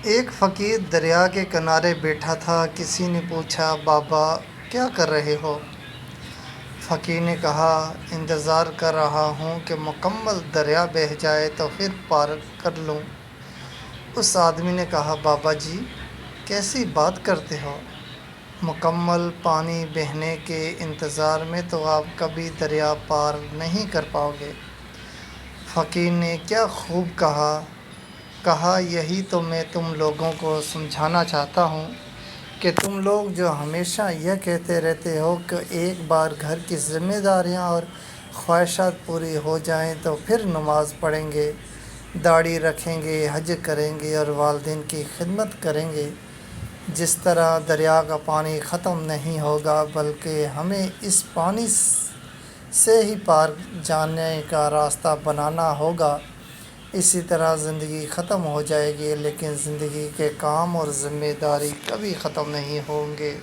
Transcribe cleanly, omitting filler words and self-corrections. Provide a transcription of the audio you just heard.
ایک فقیر دریا کے کنارے بیٹھا تھا۔ کسی نے پوچھا، بابا کیا کر رہے ہو؟ فقیر نے کہا، انتظار کر رہا ہوں کہ مکمل دریا بہہ جائے تو پھر پار کر لوں۔ اس آدمی نے کہا، بابا جی کیسی بات کرتے ہو؟ مکمل پانی بہنے کے انتظار میں تو آپ کبھی دریا پار نہیں کر پاؤ گے۔ فقیر نے کیا خوب کہا، یہی تو میں تم لوگوں کو سمجھانا چاہتا ہوں کہ تم لوگ جو ہمیشہ یہ کہتے رہتے ہو کہ ایک بار گھر کی ذمہ داریاں اور خواہشات پوری ہو جائیں تو پھر نماز پڑھیں گے، داڑھی رکھیں گے، حج کریں گے اور والدین کی خدمت کریں گے، جس طرح دریا کا پانی ختم نہیں ہوگا بلکہ ہمیں اس پانی سے ہی پار جانے کا راستہ بنانا ہوگا، اسی طرح زندگی ختم ہو جائے گی لیکن زندگی کے کام اور ذمہ داری کبھی ختم نہیں ہوں گے۔